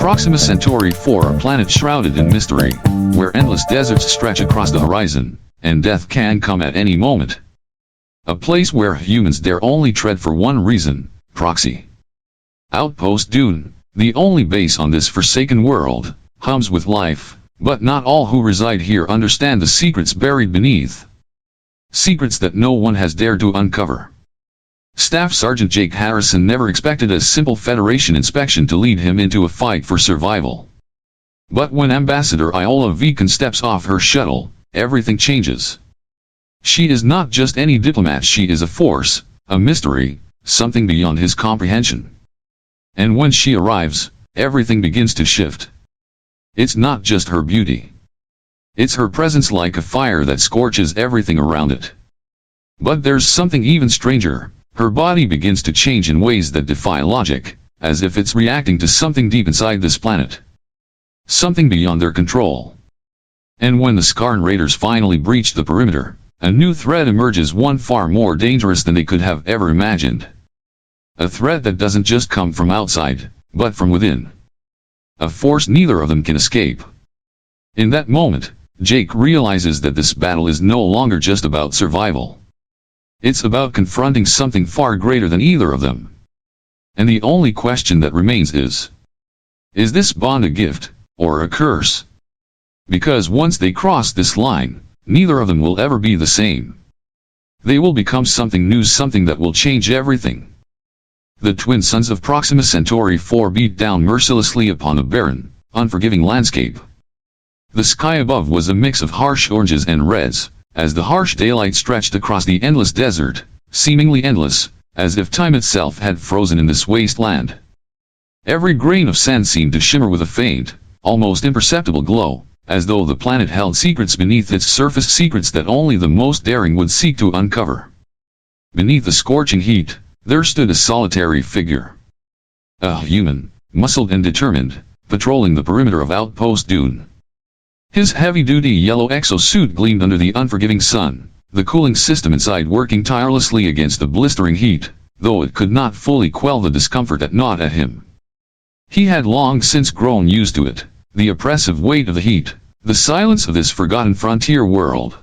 Proxima Centauri 4, a planet shrouded in mystery, where endless deserts stretch across the horizon, and death can come at any moment. A place where humans dare only tread for one reason, Proxi. Outpost Dune, the only base on this forsaken world, hums with life, but not all who reside here understand the secrets buried beneath. Secrets that no one has dared to uncover. Staff Sergeant Jake Harrison never expected a simple Federation inspection to lead him into a fight for survival. But when Ambassador Iola Vikon steps off her shuttle, everything changes. She is not just any diplomat, she is a force, a mystery, something beyond his comprehension. And when she arrives, everything begins to shift. It's not just her beauty. It's her presence, like a fire that scorches everything around it. But there's something even stranger. Her body begins to change in ways that defy logic, as if it's reacting to something deep inside this planet. Something beyond their control. And when the Scarn Raiders finally breach the perimeter, a new threat emerges, one far more dangerous than they could have ever imagined. A threat that doesn't just come from outside, but from within. A force neither of them can escape. In that moment, Jake realizes that this battle is no longer just about survival. It's about confronting something far greater than either of them. And the only question that remains is this bond a gift, or a curse? Because once they cross this line, neither of them will ever be the same. They will become something new, something that will change everything. The twin suns of Proxima Centauri 4 beat down mercilessly upon a barren, unforgiving landscape. The sky above was a mix of harsh oranges and reds, as the harsh daylight stretched across the endless desert, seemingly endless, as if time itself had frozen in this wasteland. Every grain of sand seemed to shimmer with a faint, almost imperceptible glow, as though the planet held secrets beneath its surface, secrets that only the most daring would seek to uncover. Beneath the scorching heat, there stood a solitary figure. A human, muscled and determined, patrolling the perimeter of Outpost Dune. His heavy-duty yellow exosuit gleamed under the unforgiving sun, the cooling system inside working tirelessly against the blistering heat, though it could not fully quell the discomfort that gnawed at him. He had long since grown used to it, the oppressive weight of the heat, the silence of this forgotten frontier world.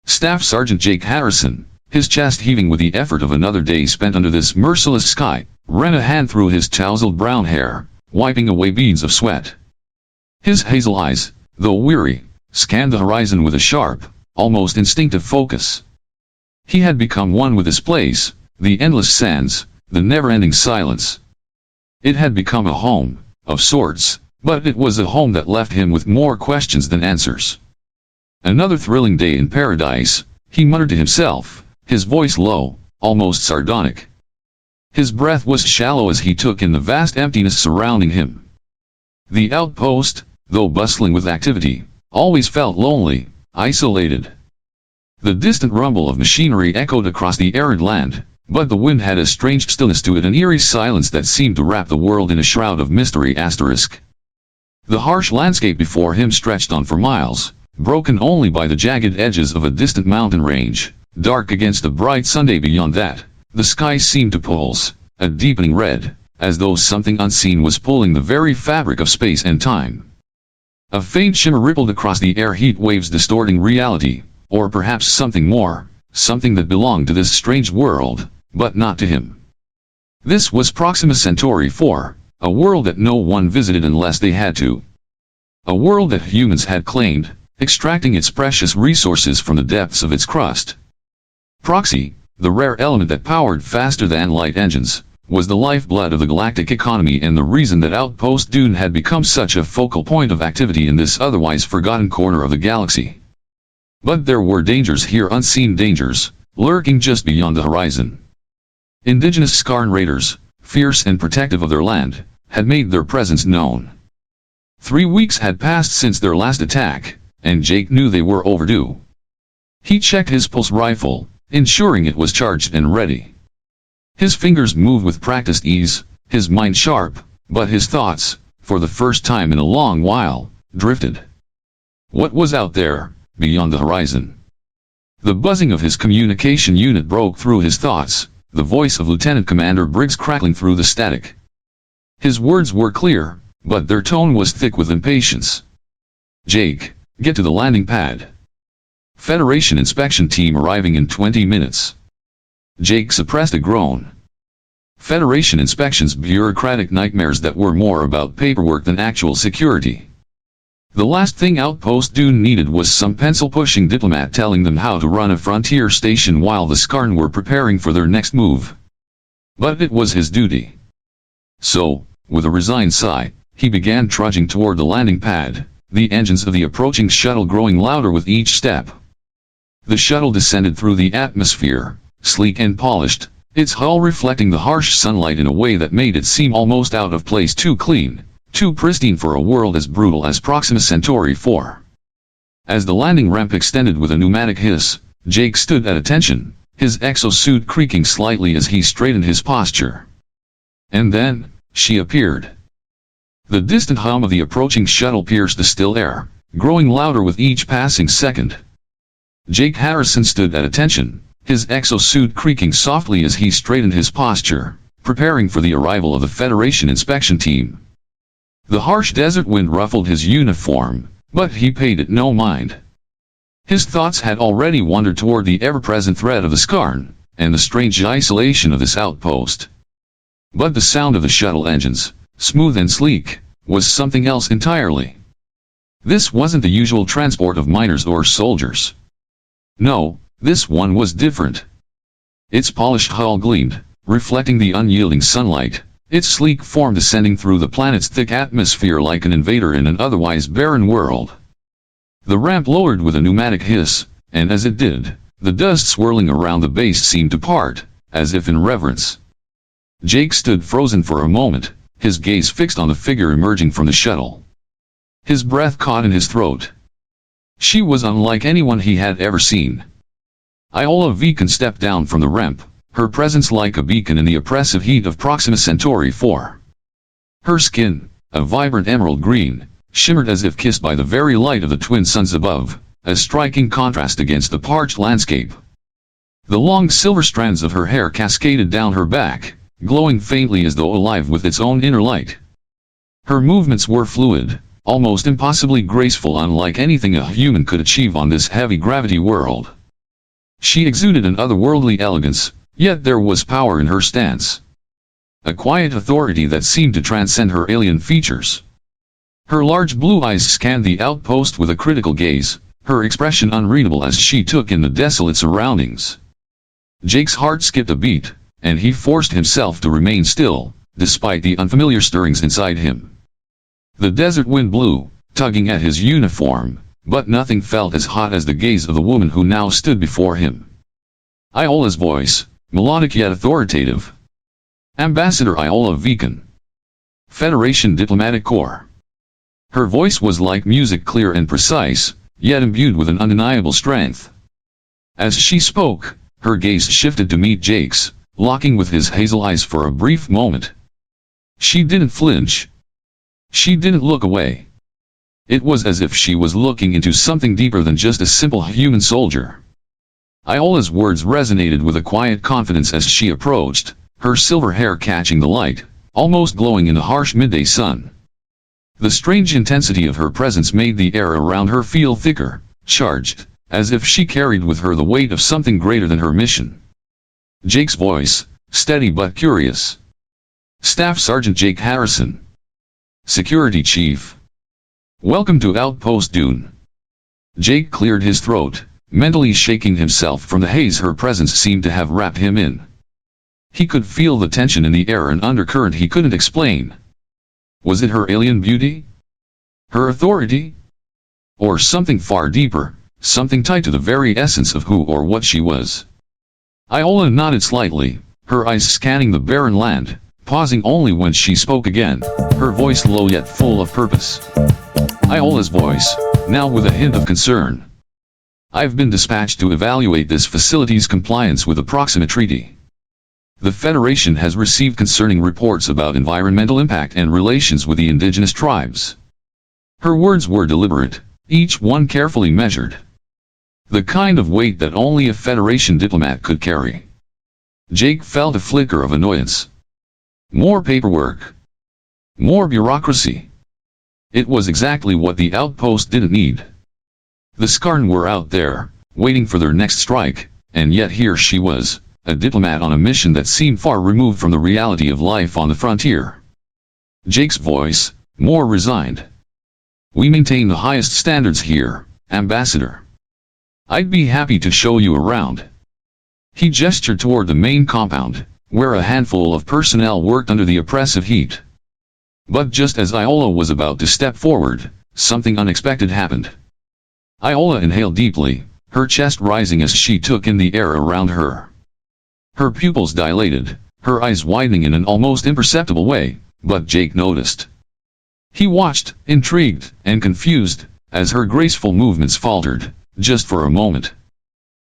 Staff Sergeant Jake Harrison, his chest heaving with the effort of another day spent under this merciless sky, ran a hand through his tousled brown hair, wiping away beads of sweat. His hazel eyes, though weary, scanned the horizon with a sharp, almost instinctive focus. He had become one with this place, the endless sands, the never-ending silence. It had become a home, of sorts, but it was a home that left him with more questions than answers. Another thrilling day in paradise, he muttered to himself, his voice low, almost sardonic. His breath was shallow as he took in the vast emptiness surrounding him. The outpost, though bustling with activity, always felt lonely, isolated. The distant rumble of machinery echoed across the arid land, but the wind had a strange stillness to it, an eerie silence that seemed to wrap the world in a shroud of mystery. The harsh landscape before him stretched on for miles, broken only by the jagged edges of a distant mountain range, dark against the bright Sunday beyond that. The sky seemed to pulse, a deepening red, as though something unseen was pulling the very fabric of space and time. A faint shimmer rippled across the air, heat waves distorting reality, or perhaps something more, something that belonged to this strange world, but not to him. This was Proxima Centauri 4, a world that no one visited unless they had to. A world that humans had claimed, extracting its precious resources from the depths of its crust. Proxi, the rare element that powered faster than light engines, was the lifeblood of the galactic economy and the reason that Outpost Dune had become such a focal point of activity in this otherwise forgotten corner of the galaxy. But there were dangers here, unseen dangers, lurking just beyond the horizon. Indigenous Scarn Raiders, fierce and protective of their land, had made their presence known. 3 weeks had passed since their last attack, and Jake knew they were overdue. He checked his pulse rifle, ensuring it was charged and ready. His fingers moved with practiced ease, his mind sharp, but his thoughts, for the first time in a long while, drifted. What was out there, beyond the horizon? The buzzing of his communication unit broke through his thoughts, the voice of Lieutenant Commander Briggs crackling through the static. His words were clear, but their tone was thick with impatience. "Jake, get to the landing pad. Federation inspection team arriving in 20 minutes. Jake suppressed a groan. Federation inspections bureaucratic nightmares that were more about paperwork than actual security. The last thing Outpost Dune needed was some pencil-pushing diplomat telling them how to run a frontier station while the Scarn were preparing for their next move. But it was his duty. So, with a resigned sigh, he began trudging toward the landing pad, the engines of the approaching shuttle growing louder with each step. The shuttle descended through the atmosphere, sleek and polished, its hull reflecting the harsh sunlight in a way that made it seem almost out of place, too clean, too pristine for a world as brutal as Proxima Centauri 4. As the landing ramp extended with a pneumatic hiss, Jake stood at attention, his exosuit creaking slightly as he straightened his posture. And then, she appeared. The distant hum of the approaching shuttle pierced the still air, growing louder with each passing second. Jake Harrison stood at attention, his exosuit creaking softly as he straightened his posture, preparing for the arrival of the Federation inspection team. The harsh desert wind ruffled his uniform, but he paid it no mind. His thoughts had already wandered toward the ever-present threat of the Scarn, and the strange isolation of this outpost. But the sound of the shuttle engines, smooth and sleek, was something else entirely. This wasn't the usual transport of miners or soldiers. No, this one was different. Its polished hull gleamed, reflecting the unyielding sunlight, its sleek form descending through the planet's thick atmosphere like an invader in an otherwise barren world. The ramp lowered with a pneumatic hiss, and as it did, the dust swirling around the base seemed to part, as if in reverence. Jake stood frozen for a moment, his gaze fixed on the figure emerging from the shuttle. His breath caught in his throat. She was unlike anyone he had ever seen. Iola Vikon stepped down from the ramp, her presence like a beacon in the oppressive heat of Proxima Centauri 4. Her skin, a vibrant emerald green, shimmered as if kissed by the very light of the twin suns above, a striking contrast against the parched landscape. The long silver strands of her hair cascaded down her back, glowing faintly as though alive with its own inner light. Her movements were fluid, almost impossibly graceful, unlike anything a human could achieve on this heavy-gravity world. She exuded an otherworldly elegance, yet there was power in her stance. A quiet authority that seemed to transcend her alien features. Her large blue eyes scanned the outpost with a critical gaze, her expression unreadable as she took in the desolate surroundings. Jake's heart skipped a beat, and he forced himself to remain still, despite the unfamiliar stirrings inside him. The desert wind blew, tugging at his uniform, but nothing felt as hot as the gaze of the woman who now stood before him. Iola's voice, melodic yet authoritative. Ambassador Iola Vikon. Federation Diplomatic Corps. Her voice was like music, clear and precise, yet imbued with an undeniable strength. As she spoke, her gaze shifted to meet Jake's, locking with his hazel eyes for a brief moment. She didn't flinch. She didn't look away. It was as if she was looking into something deeper than just a simple human soldier. Iola's words resonated with a quiet confidence as she approached, her silver hair catching the light, almost glowing in the harsh midday sun. The strange intensity of her presence made the air around her feel thicker, charged, as if she carried with her the weight of something greater than her mission. Jake's voice, steady but curious. Staff Sergeant Jake Harrison. Security Chief. Welcome to Outpost Dune. Jake cleared his throat, mentally shaking himself from the haze her presence seemed to have wrapped him in. He could feel the tension in the air, an undercurrent he couldn't explain. Was it her alien beauty? Her authority? Or something far deeper, something tied to the very essence of who or what she was? Iola nodded slightly, her eyes scanning the barren land, pausing only when she spoke again, her voice low yet full of purpose. Iola's voice, now with a hint of concern. I've been dispatched to evaluate this facility's compliance with the Proxima Treaty. The Federation has received concerning reports about environmental impact and relations with the indigenous tribes. Her words were deliberate, each one carefully measured. The kind of weight that only a Federation diplomat could carry. Jake felt a flicker of annoyance. More paperwork. More bureaucracy. It was exactly what the outpost didn't need. The Scarn were out there, waiting for their next strike, and yet here she was, a diplomat on a mission that seemed far removed from the reality of life on the frontier. Jake's voice, more resigned. "We maintain the highest standards here, Ambassador. I'd be happy to show you around." He gestured toward the main compound, where a handful of personnel worked under the oppressive heat. But just as Iola was about to step forward, something unexpected happened. Iola inhaled deeply, her chest rising as she took in the air around her. Her pupils dilated, her eyes widening in an almost imperceptible way, but Jake noticed. He watched, intrigued and confused, as her graceful movements faltered, just for a moment.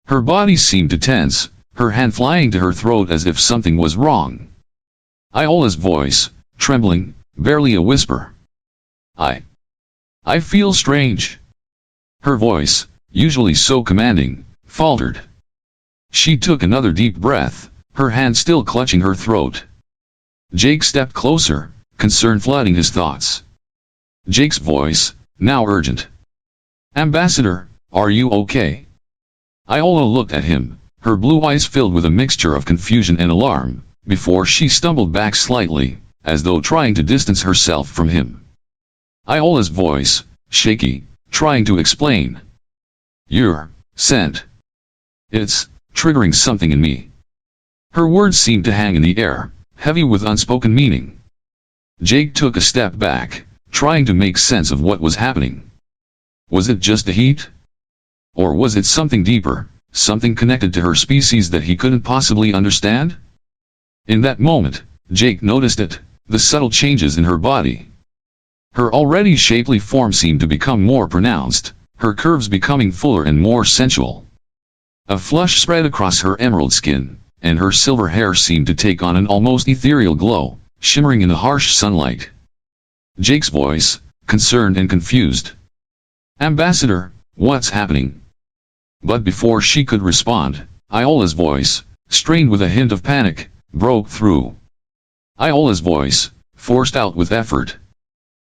Her body seemed to tense, her hand flying to her throat as if something was wrong. Iola's voice, trembling, barely a whisper. I feel strange." Her voice, usually so commanding, faltered. She took another deep breath, her hand still clutching her throat. Jake stepped closer, concern flooding his thoughts. Jake's voice, now urgent. "Ambassador, are you okay?" Iola looked at him, her blue eyes filled with a mixture of confusion and alarm, before she stumbled back slightly, as though trying to distance herself from him. Iola's voice, shaky, trying to explain. "You're sent. It's triggering something in me." Her words seemed to hang in the air, heavy with unspoken meaning. Jake took a step back, trying to make sense of what was happening. Was it just the heat? Or was it something deeper, something connected to her species that he couldn't possibly understand? In that moment, Jake noticed it, the subtle changes in her body. Her already shapely form seemed to become more pronounced, her curves becoming fuller and more sensual. A flush spread across her emerald skin, and her silver hair seemed to take on an almost ethereal glow, shimmering in the harsh sunlight. Jake's voice, concerned and confused. "Ambassador, what's happening?" But before she could respond, Iola's voice, strained with a hint of panic, broke through. Iola's voice, forced out with effort.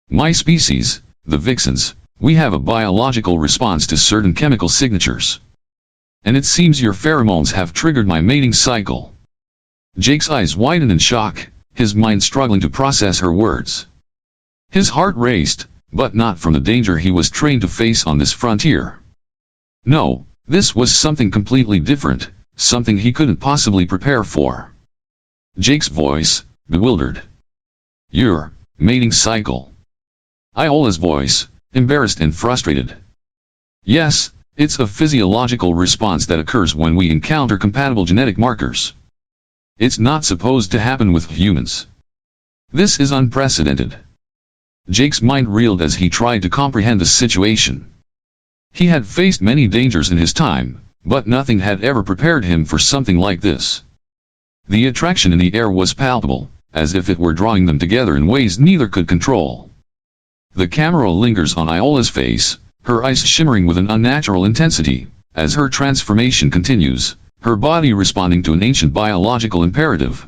"My species, the Vixens, we have a biological response to certain chemical signatures. And it seems your pheromones have triggered my mating cycle." Jake's eyes widened in shock, his mind struggling to process her words. His heart raced, but not from the danger he was trained to face on this frontier. No, this was something completely different, something he couldn't possibly prepare for. Jake's voice, bewildered. "Your mating cycle." Iola's voice, embarrassed and frustrated. "Yes, it's a physiological response that occurs when we encounter compatible genetic markers. It's not supposed to happen with humans. This is unprecedented." Jake's mind reeled as he tried to comprehend the situation. He had faced many dangers in his time, but nothing had ever prepared him for something like this. The attraction in the air was palpable, as if it were drawing them together in ways neither could control. The camera lingers on Iola's face, her eyes shimmering with an unnatural intensity, as her transformation continues, her body responding to an ancient biological imperative.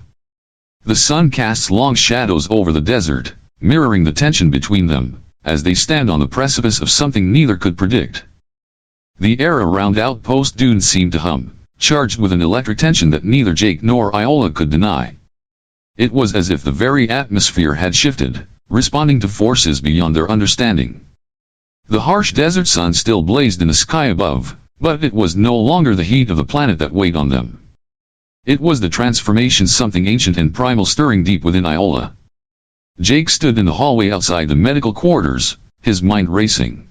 The sun casts long shadows over the desert, mirroring the tension between them, as they stand on the precipice of something neither could predict. The air around Outpost Dune seemed to hum, charged with an electric tension that neither Jake nor Iola could deny. It was as if the very atmosphere had shifted, responding to forces beyond their understanding. The harsh desert sun still blazed in the sky above, but it was no longer the heat of the planet that weighed on them. It was the transformation, something ancient and primal stirring deep within Iola. Jake stood in the hallway outside the medical quarters, his mind racing.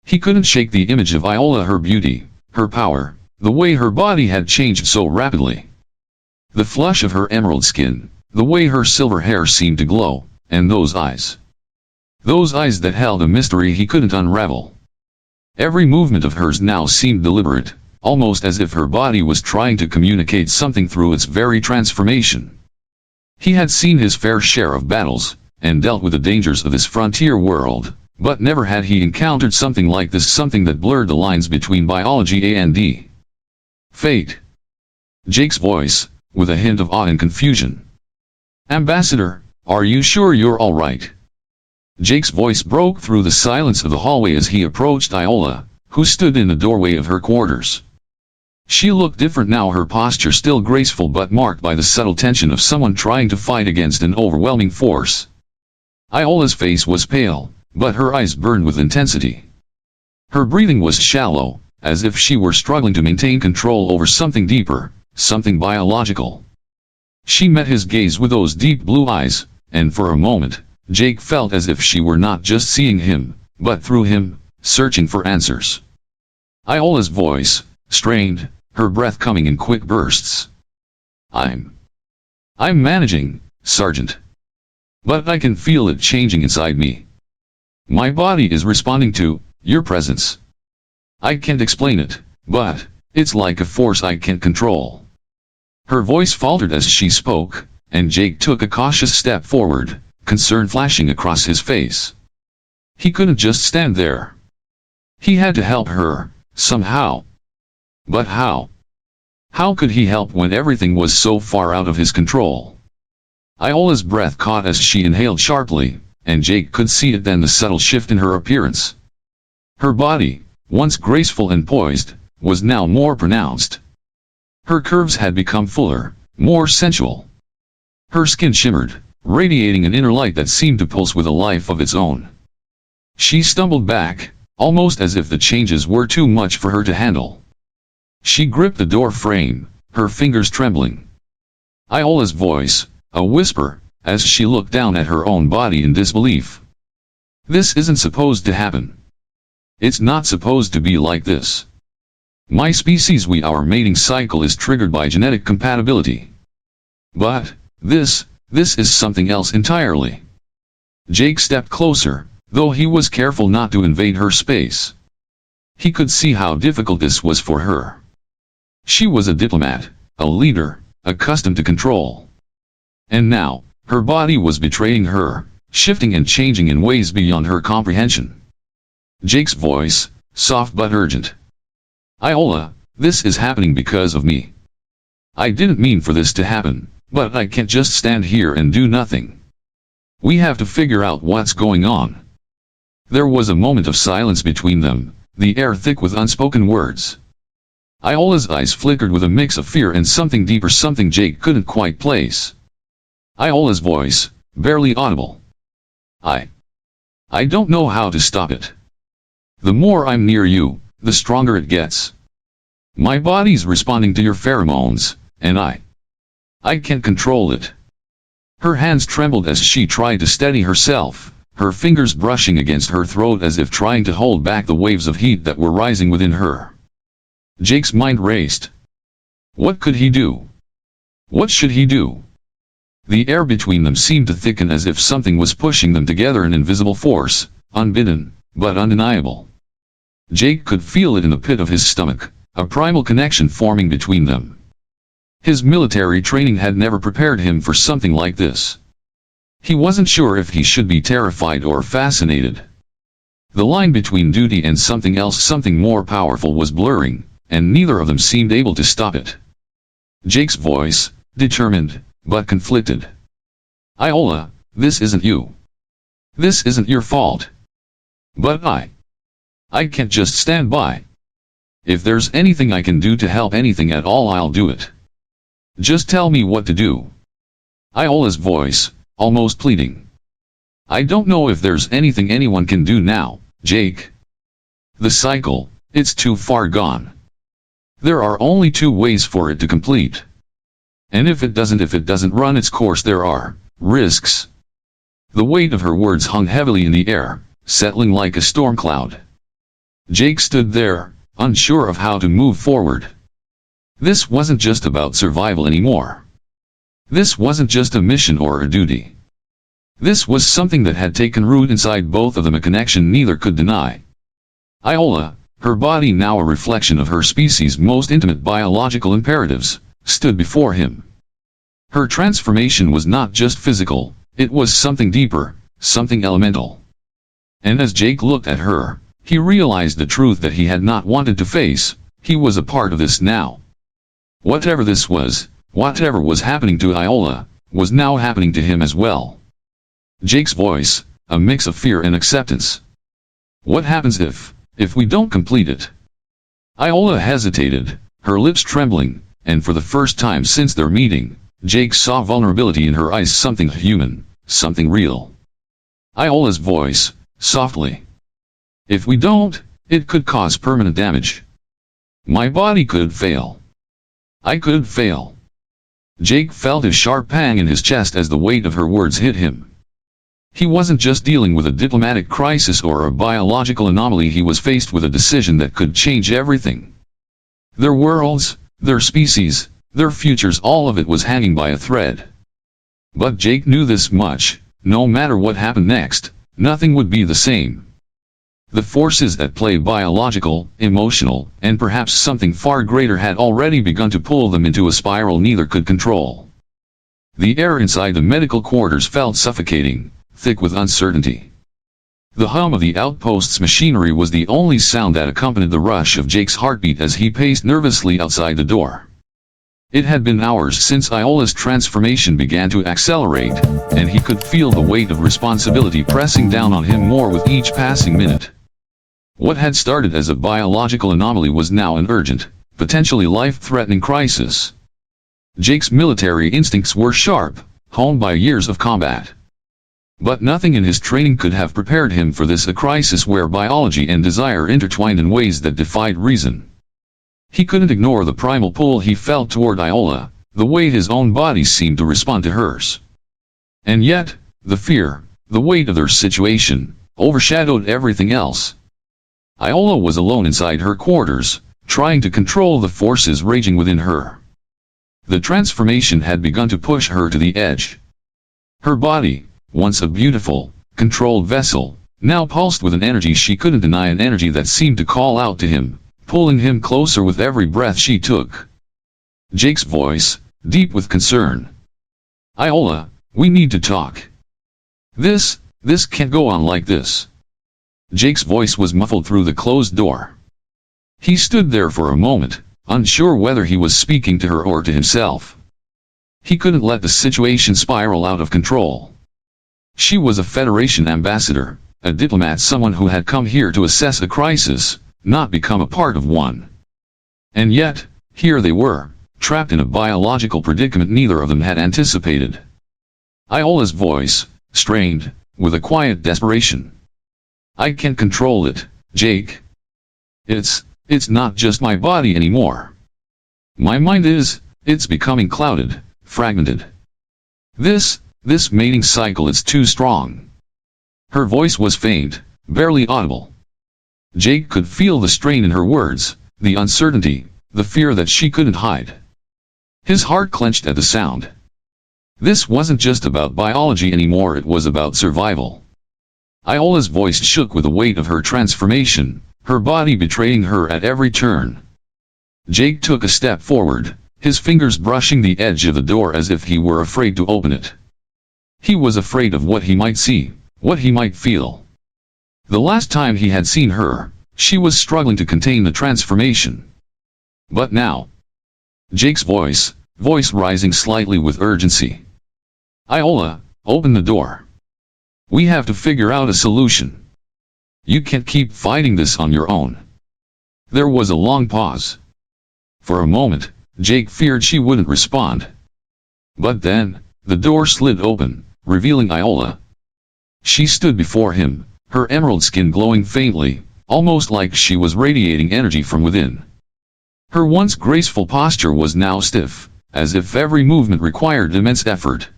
He couldn't shake the image of Iola, her beauty, her power, the way her body had changed so rapidly. The flush of her emerald skin, the way her silver hair seemed to glow, and those eyes. Those eyes that held a mystery he couldn't unravel. Every movement of hers now seemed deliberate, almost as if her body was trying to communicate something through its very transformation. He had seen his fair share of battles, and dealt with the dangers of this frontier world, but never had he encountered something like this, something that blurred the lines between biology and fate. Jake's voice, with a hint of awe and confusion. "Ambassador, are you sure you're all right?" Jake's voice broke through the silence of the hallway as he approached Iola, who stood in the doorway of her quarters. She looked different now, her posture still graceful but marked by the subtle tension of someone trying to fight against an overwhelming force. Iola's face was pale, but her eyes burned with intensity. Her breathing was shallow, as if she were struggling to maintain control over something deeper, something biological. She met his gaze with those deep blue eyes, and for a moment, Jake felt as if she were not just seeing him, but through him, searching for answers. Iola's voice, strained, her breath coming in quick bursts. I'm managing, Sergeant. But I can feel it changing inside me. My body is responding to your presence. I can't explain it, but it's like a force I can't control. Her voice faltered as she spoke, and Jake took a cautious step forward, concern flashing across his face. He couldn't just stand there. He had to help her, somehow. But how? How could he help when everything was so far out of his control? Iola's breath caught as she inhaled sharply, and Jake could see it then, the subtle shift in her appearance. Her body, once graceful and poised, was now more pronounced. Her curves had become fuller, more sensual. Her skin shimmered, radiating an inner light that seemed to pulse with a life of its own. She stumbled back, almost as if the changes were too much for her to handle. She gripped the door frame, her fingers trembling. Iola's voice, a whisper, as she looked down at her own body in disbelief. This isn't supposed to happen. It's not supposed to be like this. My species, our mating cycle is triggered by genetic compatibility. But, this is something else entirely. Jake stepped closer, though he was careful not to invade her space. He could see how difficult this was for her. She was a diplomat, a leader, accustomed to control. And now, her body was betraying her, shifting and changing in ways beyond her comprehension. Jake's voice, soft but urgent. Iola, this is happening because of me. I didn't mean for this to happen, but I can't just stand here and do nothing. We have to figure out what's going on. There was a moment of silence between them, the air thick with unspoken words. Iola's eyes flickered with a mix of fear and something deeper, something Jake couldn't quite place. Iola's voice, barely audible. I don't know how to stop it. The more I'm near you, the stronger it gets. My body's responding to your pheromones, and I can't control it. Her hands trembled as she tried to steady herself, her fingers brushing against her throat as if trying to hold back the waves of heat that were rising within her. Jake's mind raced. What could he do? What should he do? The air between them seemed to thicken as if something was pushing them together, an invisible force, unbidden, but undeniable. Jake could feel it in the pit of his stomach, a primal connection forming between them. His military training had never prepared him for something like this. He wasn't sure if he should be terrified or fascinated. The line between duty and something else, something more powerful, was blurring, and neither of them seemed able to stop it. Jake's voice, determined, but conflicted. Iola, this isn't you. This isn't your fault. But I can't just stand by. If there's anything I can do to help, anything at all, I'll do it. Just tell me what to do. Iola's voice, almost pleading. I don't know if there's anything anyone can do now, Jake. The cycle, it's too far gone. There are only two ways for it to complete. And if it doesn't run its course, there are risks. The weight of her words hung heavily in the air, settling like a storm cloud. Jake stood there, unsure of how to move forward. This wasn't just about survival anymore. This wasn't just a mission or a duty. This was something that had taken root inside both of them, a connection neither could deny. Iola, her body now a reflection of her species' most intimate biological imperatives, stood before him. Her transformation was not just physical, it was something deeper, something elemental. And as Jake looked at her, he realized the truth that he had not wanted to face. He was a part of this now. Whatever this was, whatever was happening to Iola, was now happening to him as well. Jake's voice, a mix of fear and acceptance. What happens if we don't complete it? Iola hesitated, her lips trembling, and for the first time since their meeting, Jake saw vulnerability in her eyes, something human, something real. Iola's voice, softly. If we don't, it could cause permanent damage. My body could fail. I could fail. Jake felt a sharp pang in his chest as the weight of her words hit him. He wasn't just dealing with a diplomatic crisis or a biological anomaly, he was faced with a decision that could change everything. Their worlds, their species, their futures, all of it was hanging by a thread. But Jake knew this much: no matter what happened next, nothing would be the same. The forces at play, biological, emotional, and perhaps something far greater, had already begun to pull them into a spiral neither could control. The air inside the medical quarters felt suffocating, thick with uncertainty. The hum of the outpost's machinery was the only sound that accompanied the rush of Jake's heartbeat as he paced nervously outside the door. It had been hours since Iola's transformation began to accelerate, and he could feel the weight of responsibility pressing down on him more with each passing minute. What had started as a biological anomaly was now an urgent, potentially life-threatening crisis. Jake's military instincts were sharp, honed by years of combat. But nothing in his training could have prepared him for this, a crisis where biology and desire intertwined in ways that defied reason. He couldn't ignore the primal pull he felt toward Iola, the way his own body seemed to respond to hers. And yet, the fear, the weight of their situation, overshadowed everything else. Iola was alone inside her quarters, trying to control the forces raging within her. The transformation had begun to push her to the edge. Her body, once a beautiful, controlled vessel, now pulsed with an energy she couldn't deny, an energy that seemed to call out to him, pulling him closer with every breath she took. Jake's voice, deep with concern. Iola, we need to talk. This can't go on like this. Jake's voice was muffled through the closed door. He stood there for a moment, unsure whether he was speaking to her or to himself. He couldn't let the situation spiral out of control. She was a Federation ambassador, a diplomat, someone who had come here to assess a crisis, not become a part of one. And yet, here they were, trapped in a biological predicament neither of them had anticipated. Iola's voice, strained, with a quiet desperation. I can't control it, Jake. It's not just my body anymore. My mind it's becoming clouded, fragmented. This mating cycle is too strong. Her voice was faint, barely audible. Jake could feel the strain in her words, the uncertainty, the fear that she couldn't hide. His heart clenched at the sound. This wasn't just about biology anymore, it was about survival. Iola's voice shook with the weight of her transformation, her body betraying her at every turn. Jake took a step forward, his fingers brushing the edge of the door as if he were afraid to open it. He was afraid of what he might see, what he might feel. The last time he had seen her, she was struggling to contain the transformation. But now, Jake's voice rising slightly with urgency. Iola, open the door. We have to figure out a solution. You can't keep fighting this on your own. There was a long pause. For a moment, Jake feared she wouldn't respond. But then, the door slid open, revealing Iola. She stood before him, her emerald skin glowing faintly, almost like she was radiating energy from within. Her once graceful posture was now stiff, as if every movement required immense effort.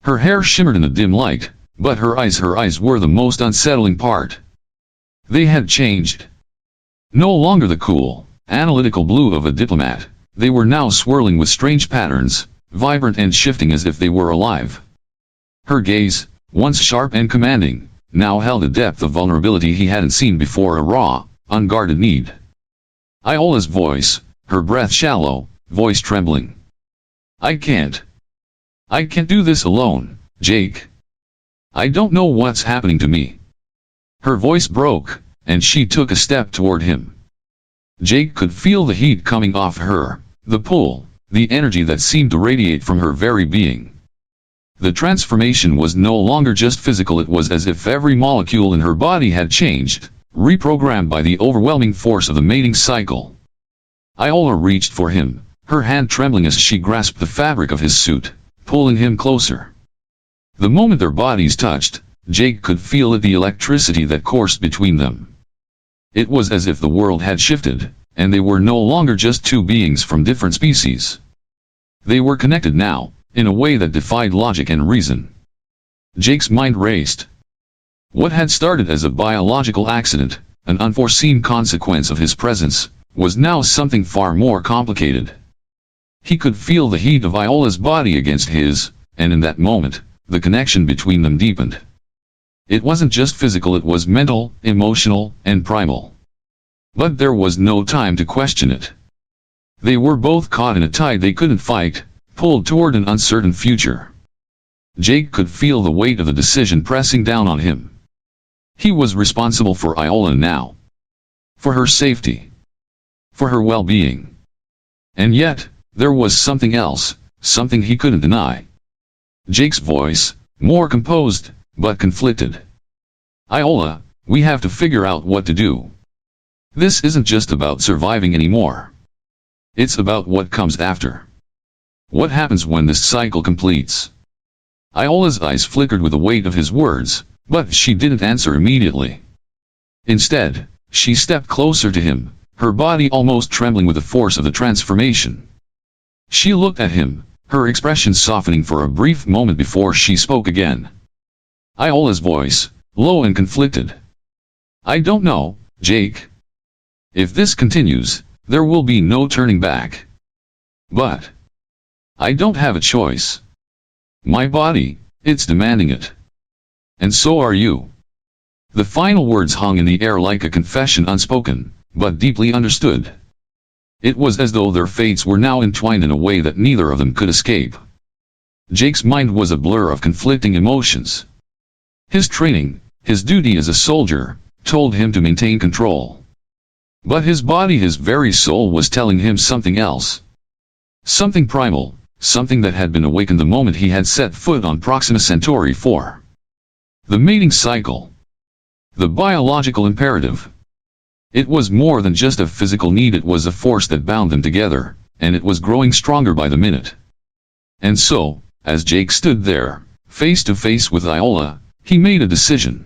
Her hair shimmered in the dim light, but her eyes were the most unsettling part. They had changed. No longer the cool, analytical blue of a diplomat, they were now swirling with strange patterns, vibrant and shifting as if they were alive. Her gaze, once sharp and commanding, now held a depth of vulnerability he hadn't seen before, a raw, unguarded need. Iola's voice, her breath shallow, voice trembling. I can't do this alone, Jake. I don't know what's happening to me. Her voice broke, and she took a step toward him. Jake could feel the heat coming off her, the pull, the energy that seemed to radiate from her very being. The transformation was no longer just physical, it was as if every molecule in her body had changed, reprogrammed by the overwhelming force of the mating cycle. Iola reached for him, her hand trembling as she grasped the fabric of his suit, pulling him closer. The moment their bodies touched, Jake could feel the electricity that coursed between them. It was as if the world had shifted, and they were no longer just two beings from different species. They were connected now, in a way that defied logic and reason. Jake's mind raced. What had started as a biological accident, an unforeseen consequence of his presence, was now something far more complicated. He could feel the heat of Iola's body against his, and in that moment, the connection between them deepened. It wasn't just physical, it was mental, emotional, and primal. But there was no time to question it. They were both caught in a tide they couldn't fight, pulled toward an uncertain future. Jake could feel the weight of the decision pressing down on him. He was responsible for Iola now. For her safety. For her well-being. And yet, there was something else, something he couldn't deny. Jake's voice, more composed, but conflicted. Iola, we have to figure out what to do. This isn't just about surviving anymore. It's about what comes after. What happens when this cycle completes? Iola's eyes flickered with the weight of his words, but she didn't answer immediately. Instead, she stepped closer to him, her body almost trembling with the force of the transformation. She looked at him, her expression softening for a brief moment before she spoke again. Iola's voice, low and conflicted. I don't know, Jake. If this continues, there will be no turning back. But I don't have a choice. My body, it's demanding it. And so are you. The final words hung in the air like a confession unspoken, but deeply understood. It was as though their fates were now entwined in a way that neither of them could escape. Jake's mind was a blur of conflicting emotions. His training, his duty as a soldier, told him to maintain control. But his body, his very soul, was telling him something else. Something primal, something that had been awakened the moment he had set foot on Proxima Centauri 4. The mating cycle. The biological imperative. It was more than just a physical need, it was a force that bound them together, and it was growing stronger by the minute. And so, as Jake stood there, face to face with Iola, he made a decision.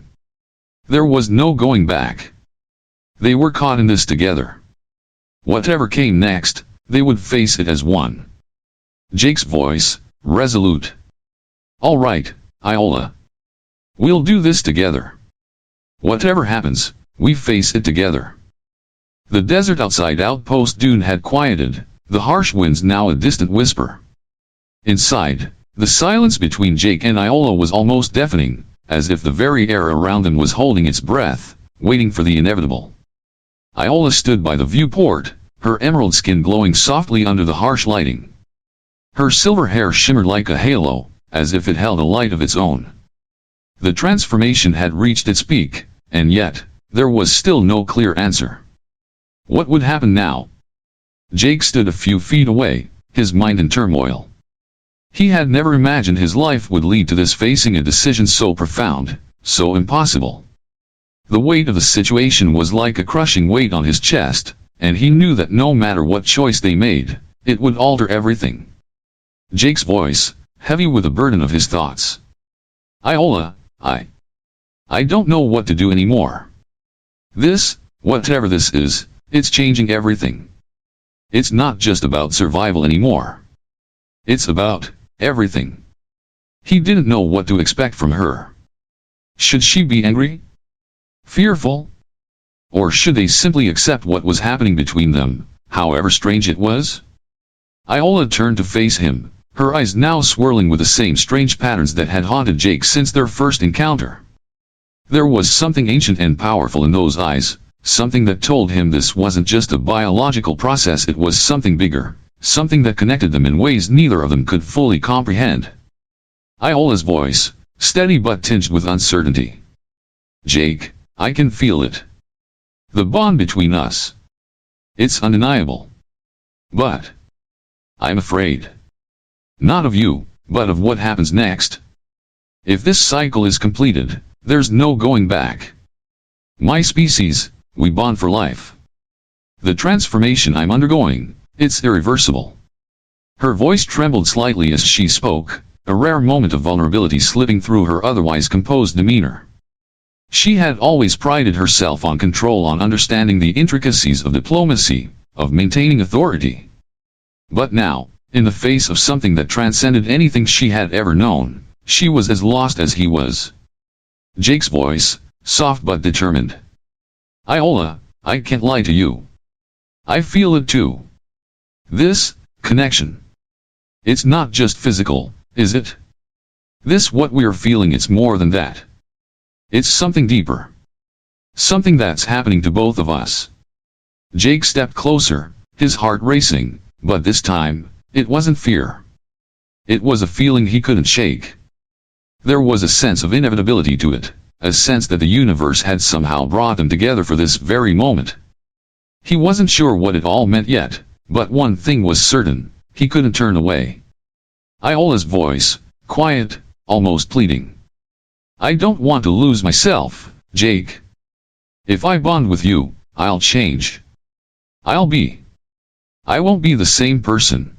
There was no going back. They were caught in this together. Whatever came next, they would face it as one. Jake's voice, resolute. All right, Iola. We'll do this together. Whatever happens, we face it together. The desert outside Outpost Dune had quieted, the harsh winds now a distant whisper. Inside, the silence between Jake and Iola was almost deafening, as if the very air around them was holding its breath, waiting for the inevitable. Iola stood by the viewport, her emerald skin glowing softly under the harsh lighting. Her silver hair shimmered like a halo, as if it held a light of its own. The transformation had reached its peak, and yet, there was still no clear answer. What would happen now? Jake stood a few feet away, his mind in turmoil. He had never imagined his life would lead to this, facing a decision so profound, so impossible. The weight of the situation was like a crushing weight on his chest, and he knew that no matter what choice they made, it would alter everything. Jake's voice, heavy with the burden of his thoughts. Iola, I don't know what to do anymore. This, whatever this is, it's changing everything. It's not just about survival anymore. It's about everything. He didn't know what to expect from her. Should she be angry? Fearful? Or should they simply accept what was happening between them, however strange it was? Iola turned to face him, her eyes now swirling with the same strange patterns that had haunted Jake since their first encounter. There was something ancient and powerful in those eyes, something that told him this wasn't just a biological process, it was something bigger, something that connected them in ways neither of them could fully comprehend. Iola's voice, steady but tinged with uncertainty. Jake, I can feel it. The bond between us. It's undeniable. But I'm afraid. Not of you, but of what happens next. If this cycle is completed, there's no going back. My species, we bond for life. The transformation I'm undergoing, it's irreversible. Her voice trembled slightly as she spoke, a rare moment of vulnerability slipping through her otherwise composed demeanor. She had always prided herself on control, on understanding the intricacies of diplomacy, of maintaining authority. But now, in the face of something that transcended anything she had ever known, she was as lost as he was. Jake's voice, soft but determined. Iola, I can't lie to you. I feel it too. This connection. It's not just physical, is it? This what we're feeling, it's more than that. It's something deeper. Something that's happening to both of us. Jake stepped closer, his heart racing, but this time, it wasn't fear. It was a feeling he couldn't shake. There was a sense of inevitability to it, a sense that the universe had somehow brought them together for this very moment. He wasn't sure what it all meant yet, but one thing was certain, he couldn't turn away. Iola's voice, quiet, almost pleading. I don't want to lose myself, Jake. If I bond with you, I'll change. I won't be the same person.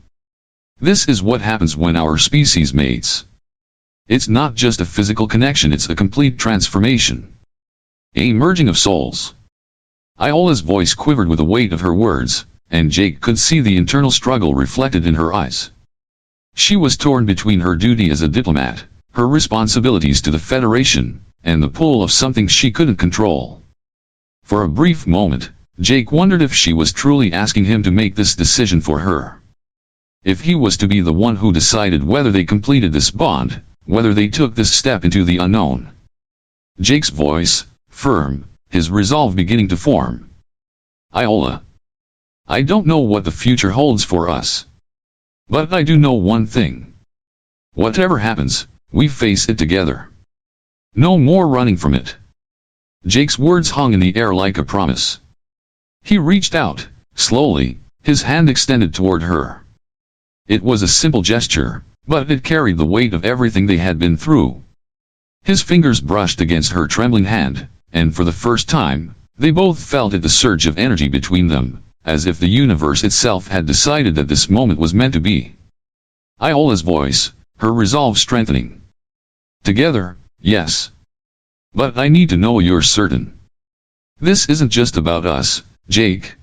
This is what happens when our species mates. It's not just a physical connection, it's a complete transformation. A merging of souls. Iola's voice quivered with the weight of her words, and Jake could see the internal struggle reflected in her eyes. She was torn between her duty as a diplomat, her responsibilities to the Federation, and the pull of something she couldn't control. For a brief moment, Jake wondered if she was truly asking him to make this decision for her. If he was to be the one who decided whether they completed this bond, whether they took this step into the unknown. Jake's voice, firm, his resolve beginning to form. Iola. I don't know what the future holds for us. But I do know one thing. Whatever happens, we face it together. No more running from it. Jake's words hung in the air like a promise. He reached out, slowly, his hand extended toward her. It was a simple gesture, but it carried the weight of everything they had been through. His fingers brushed against her trembling hand, and for the first time, they both felt the surge of energy between them, as if the universe itself had decided that this moment was meant to be. Iola's voice, her resolve strengthening. Together, yes. But I need to know you're certain. This isn't just about us, Jake.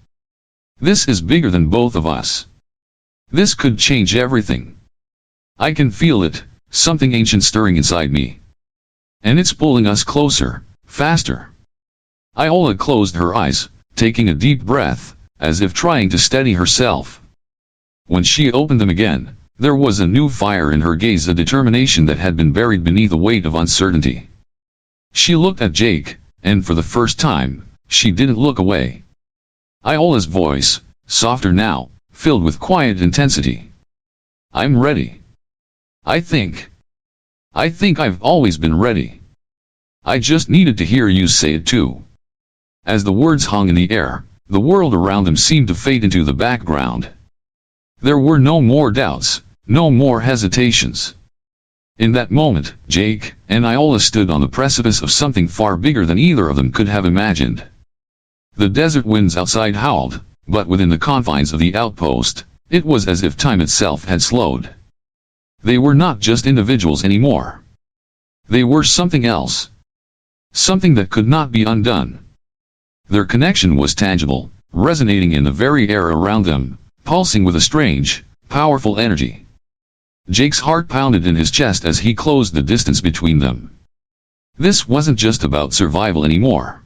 This is bigger than both of us. This could change everything. I can feel it, something ancient stirring inside me. And it's pulling us closer, faster. Iola closed her eyes, taking a deep breath, as if trying to steady herself. When she opened them again, there was a new fire in her gaze, a determination that had been buried beneath the weight of uncertainty. She looked at Jake, and for the first time, she didn't look away. Iola's voice, softer now, filled with quiet intensity. I'm ready. I think I've always been ready. I just needed to hear you say it too. As the words hung in the air, the world around them seemed to fade into the background. There were no more doubts, no more hesitations. In that moment, Jake and Iola stood on the precipice of something far bigger than either of them could have imagined. The desert winds outside howled, but within the confines of the outpost, it was as if time itself had slowed. They were not just individuals anymore. They were something else. Something that could not be undone. Their connection was tangible, resonating in the very air around them, pulsing with a strange, powerful energy. Jake's heart pounded in his chest as he closed the distance between them. This wasn't just about survival anymore.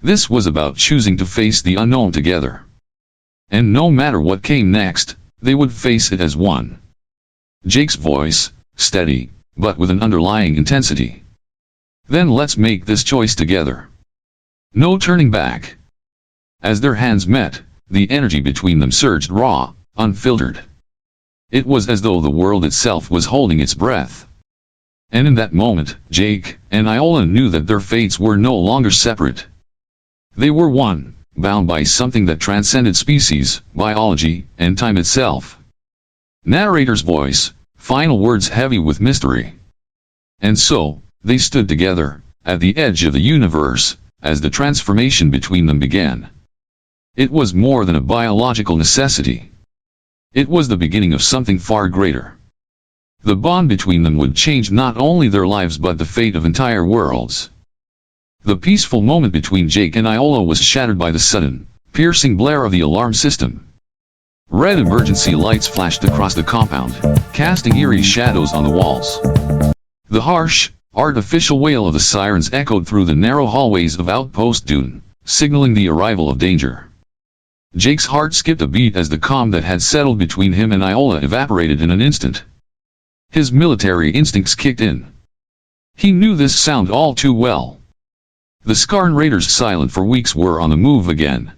This was about choosing to face the unknown together. And no matter what came next, they would face it as one. Jake's voice, steady, but with an underlying intensity. Then let's make this choice together. No turning back. As their hands met, the energy between them surged raw, unfiltered. It was as though the world itself was holding its breath. And in that moment, Jake and Iola knew that their fates were no longer separate. They were one, bound by something that transcended species, biology, and time itself. Narrator's voice, final words heavy with mystery. And so, they stood together, at the edge of the universe, as the transformation between them began. It was more than a biological necessity. It was the beginning of something far greater. The bond between them would change not only their lives but the fate of entire worlds. The peaceful moment between Jake and Iola was shattered by the sudden, piercing blare of the alarm system. Red emergency lights flashed across the compound, casting eerie shadows on the walls. The harsh, artificial wail of the sirens echoed through the narrow hallways of Outpost Dune, signaling the arrival of danger. Jake's heart skipped a beat as the calm that had settled between him and Iola evaporated in an instant. His military instincts kicked in. He knew this sound all too well. The Scarn Raiders, silent for weeks, were on the move again.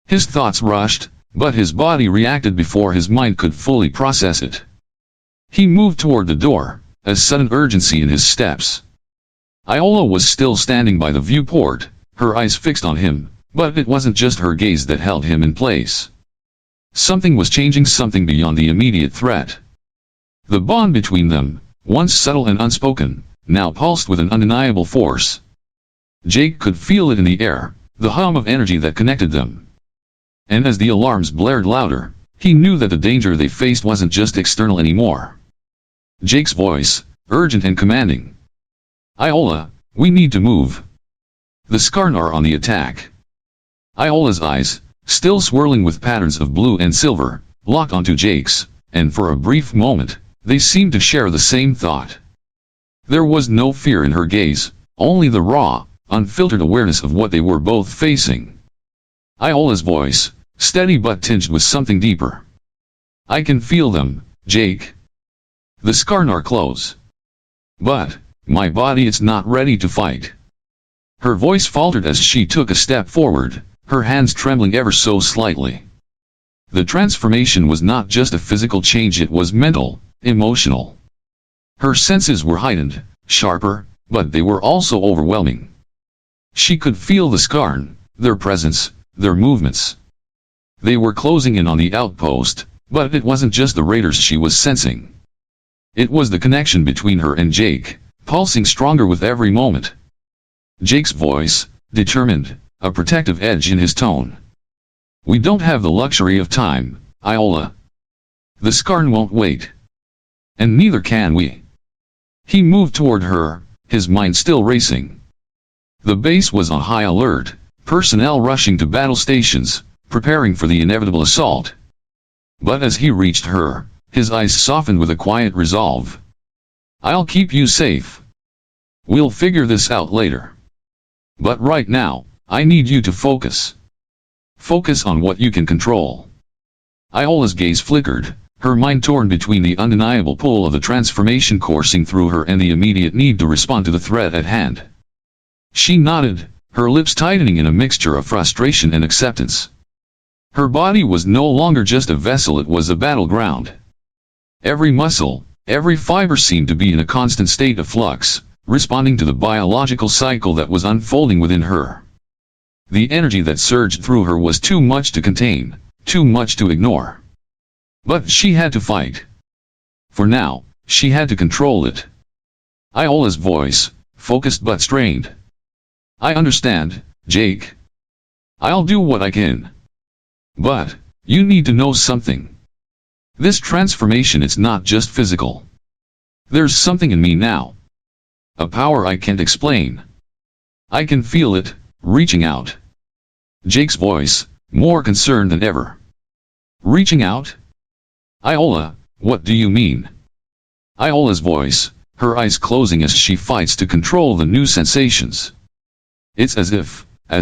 His thoughts rushed, but his body reacted before his mind could fully process it. He moved toward the door, a sudden urgency in his steps. Iola was still standing by the viewport, her eyes fixed on him, but it wasn't just her gaze that held him in place. Something was changing, something beyond the immediate threat. The bond between them, once subtle and unspoken, now pulsed with an undeniable force. Jake could feel it in the air, the hum of energy that connected them. And as the alarms blared louder, he knew that the danger they faced wasn't just external anymore. Jake's voice, urgent and commanding. Iola, we need to move. The Scarn are on the attack. Iola's eyes, still swirling with patterns of blue and silver, locked onto Jake's, and for a brief moment, they seemed to share the same thought. There was no fear in her gaze, only the raw, unfiltered awareness of what they were both facing. Iola's voice, steady but tinged with something deeper. I can feel them, Jake. The Scarn are close. But, my body is not ready to fight. Her voice faltered as she took a step forward, her hands trembling ever so slightly. The transformation was not just a physical change, it was mental, emotional. Her senses were heightened, sharper, but they were also overwhelming. She could feel the Scarn, their presence, their movements. They were closing in on the outpost, but it wasn't just the raiders she was sensing. It was the connection between her and Jake, pulsing stronger with every moment. Jake's voice, determined, a protective edge in his tone. We don't have the luxury of time, Iola. The Scarn won't wait. And neither can we. He moved toward her, his mind still racing. The base was on high alert, personnel rushing to battle stations, preparing for the inevitable assault. But as he reached her, his eyes softened with a quiet resolve. I'll keep you safe. We'll figure this out later. But right now, I need you to focus. Focus on what you can control. Iola's gaze flickered, her mind torn between the undeniable pull of the transformation coursing through her and the immediate need to respond to the threat at hand. She nodded, her lips tightening in a mixture of frustration and acceptance. Her body was no longer just a vessel, it was a battleground. Every muscle, every fiber seemed to be in a constant state of flux, responding to the biological cycle that was unfolding within her. The energy that surged through her was too much to contain, too much to ignore. But she had to fight. For now, she had to control it. Iola's voice, focused but strained. I understand, Jake. I'll do what I can. But, you need to know something. This transformation is not just physical. There's something in me now. A power I can't explain. I can feel it, reaching out. Jake's voice, more concerned than ever. Reaching out? Iola, what do you mean? Iola's voice, her eyes closing as she fights to control the new sensations. It's as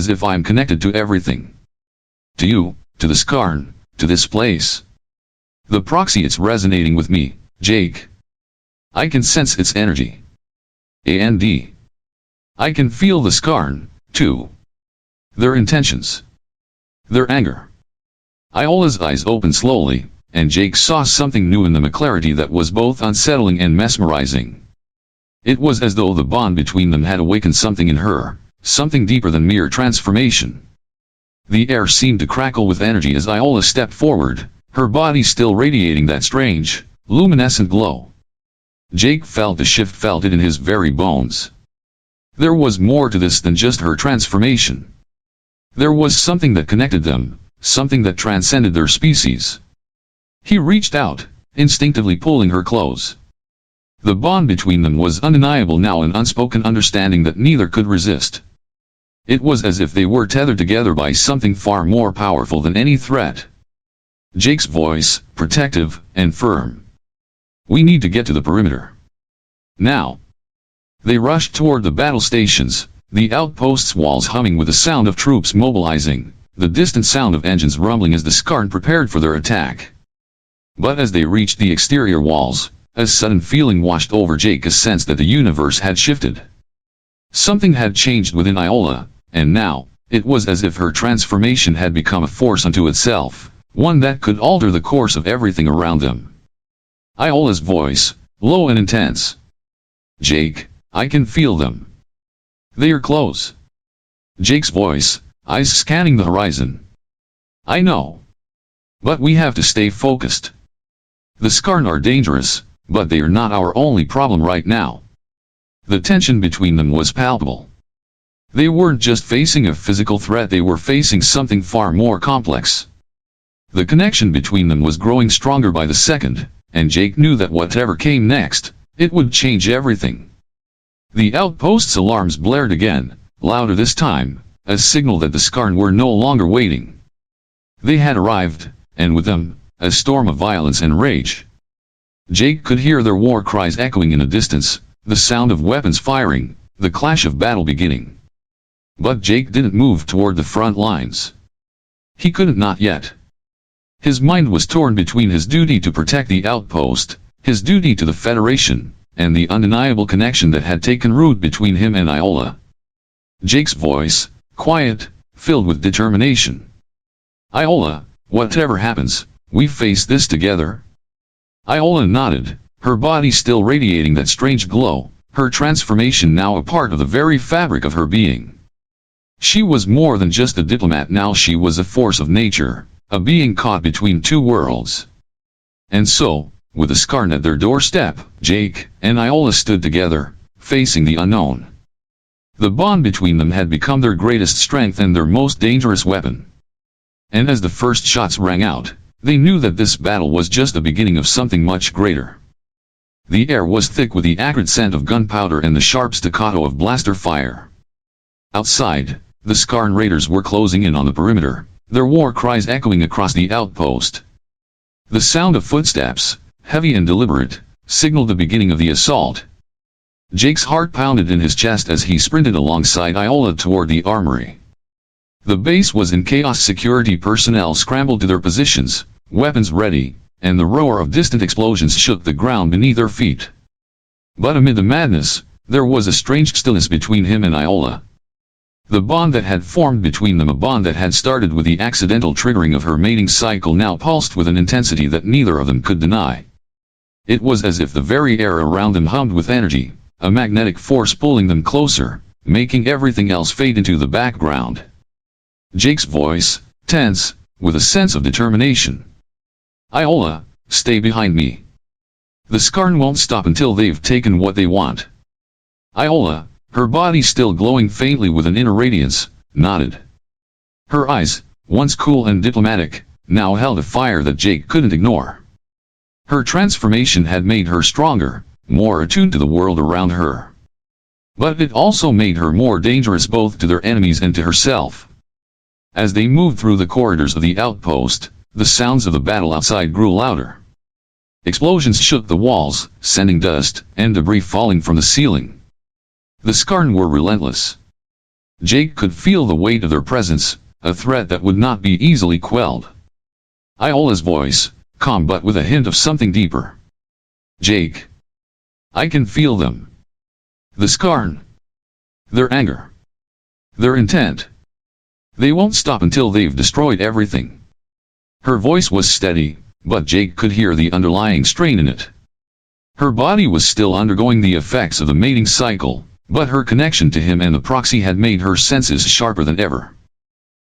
if I'm connected to everything. To you, to the Scarn, to this place. The Proxi, it's resonating with me, Jake. I can sense its energy. And I can feel the Scarn, too. Their intentions. Their anger. Iola's eyes opened slowly, and Jake saw something new in them, a clarity that was both unsettling and mesmerizing. It was as though the bond between them had awakened something in her, something deeper than mere transformation. The air seemed to crackle with energy as Iola stepped forward, her body still radiating that strange, luminescent glow. Jake felt the shift, felt it in his very bones. There was more to this than just her transformation. There was something that connected them, something that transcended their species. He reached out, instinctively pulling her close. The bond between them was undeniable now, an unspoken understanding that neither could resist. It was as if they were tethered together by something far more powerful than any threat. Jake's voice, protective and firm. "We need to get to the perimeter. Now." They rushed toward the battle stations, the outpost's walls humming with the sound of troops mobilizing, the distant sound of engines rumbling as the Scarn prepared for their attack. But as they reached the exterior walls, a sudden feeling washed over Jake, a sense that the universe had shifted. Something had changed within Iola, and now, it was as if her transformation had become a force unto itself, one that could alter the course of everything around them. Iola's voice, low and intense. "Jake, I can feel them. They are close." Jake's voice, eyes scanning the horizon. "I know. But we have to stay focused. The Scarn are dangerous, but they are not our only problem right now." The tension between them was palpable. They weren't just facing a physical threat, they were facing something far more complex. The connection between them was growing stronger by the second, and Jake knew that whatever came next, it would change everything. The outpost's alarms blared again, louder this time, a signal that the Scarn were no longer waiting. They had arrived, and with them, a storm of violence and rage. Jake could hear their war cries echoing in the distance, the sound of weapons firing, the clash of battle beginning. But Jake didn't move toward the front lines. He couldn't, not yet. His mind was torn between his duty to protect the outpost, his duty to the Federation, and the undeniable connection that had taken root between him and Iola. Jake's voice, quiet, filled with determination. "Iola, whatever happens, we face this together." Iola nodded, her body still radiating that strange glow, her transformation now a part of the very fabric of her being. She was more than just a diplomat now, she was a force of nature, a being caught between two worlds. And so, with the Scarn at their doorstep, Jake and Iola stood together, facing the unknown. The bond between them had become their greatest strength and their most dangerous weapon. And as the first shots rang out, they knew that this battle was just the beginning of something much greater. The air was thick with the acrid scent of gunpowder and the sharp staccato of blaster fire. Outside, the Scarn Raiders were closing in on the perimeter, their war cries echoing across the outpost. The sound of footsteps, heavy and deliberate, signaled the beginning of the assault. Jake's heart pounded in his chest as he sprinted alongside Iola toward the armory. The base was in chaos, security personnel scrambled to their positions, weapons ready, and the roar of distant explosions shook the ground beneath their feet. But amid the madness, there was a strange stillness between him and Iola. The bond that had formed between them, a bond that had started with the accidental triggering of her mating cycle, now pulsed with an intensity that neither of them could deny. It was as if the very air around them hummed with energy, a magnetic force pulling them closer, making everything else fade into the background. Jake's voice, tense, with a sense of determination. "Iola, stay behind me. The Scarn won't stop until they've taken what they want." Iola, her body still glowing faintly with an inner radiance, nodded. Her eyes, once cool and diplomatic, now held a fire that Jake couldn't ignore. Her transformation had made her stronger, more attuned to the world around her. But it also made her more dangerous both to their enemies and to herself. As they moved through the corridors of the outpost, the sounds of the battle outside grew louder. Explosions shook the walls, sending dust and debris falling from the ceiling. The Scarn were relentless. Jake could feel the weight of their presence, a threat that would not be easily quelled. Iola's voice, calm but with a hint of something deeper. "Jake, I can feel them. The Scarn. Their anger. Their intent. They won't stop until they've destroyed everything." Her voice was steady, but Jake could hear the underlying strain in it. Her body was still undergoing the effects of the mating cycle, but her connection to him and the Proxi had made her senses sharper than ever.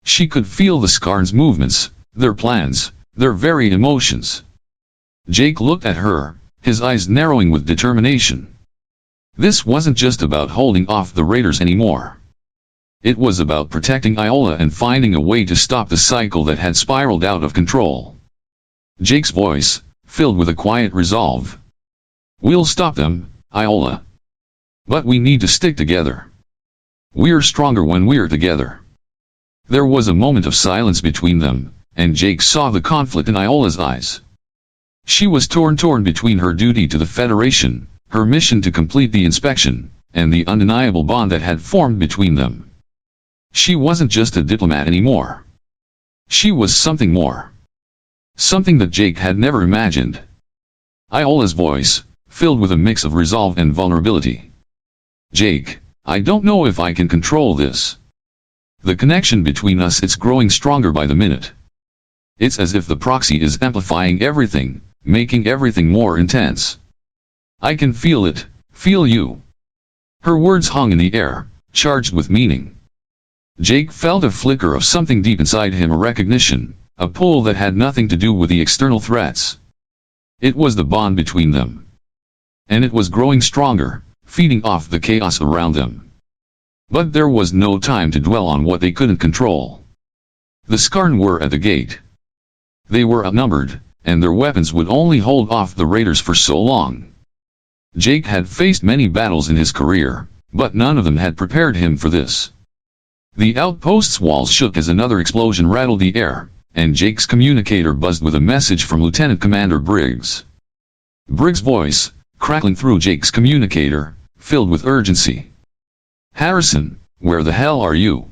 She could feel the Scarn's movements, their plans, their very emotions. Jake looked at her, his eyes narrowing with determination. This wasn't just about holding off the Raiders anymore. It was about protecting Iola and finding a way to stop the cycle that had spiraled out of control. Jake's voice, filled with a quiet resolve. We'll stop them, Iola. But we need to stick together. We're stronger when we're together. There was a moment of silence between them, and Jake saw the conflict in Iola's eyes. She was torn between her duty to the Federation, her mission to complete the inspection, and the undeniable bond that had formed between them. She wasn't just a diplomat anymore. She was something more. Something that Jake had never imagined. Iola's voice, filled with a mix of resolve and vulnerability. Jake, I don't know if I can control this. The connection between us, it's growing stronger by the minute. It's as if the proxy is amplifying everything, making everything more intense. I can feel it, feel you. Her words hung in the air, charged with meaning. Jake felt a flicker of something deep inside him, a recognition, a pull that had nothing to do with the external threats. It was the bond between them. And it was growing stronger, feeding off the chaos around them. But there was no time to dwell on what they couldn't control. The Scarn were at the gate. They were outnumbered, and their weapons would only hold off the Raiders for so long. Jake had faced many battles in his career, but none of them had prepared him for this. The outpost's walls shook as another explosion rattled the air, and Jake's communicator buzzed with a message from Lieutenant Commander Briggs. Briggs' voice, crackling through Jake's communicator, filled with urgency. Harrison, where the hell are you?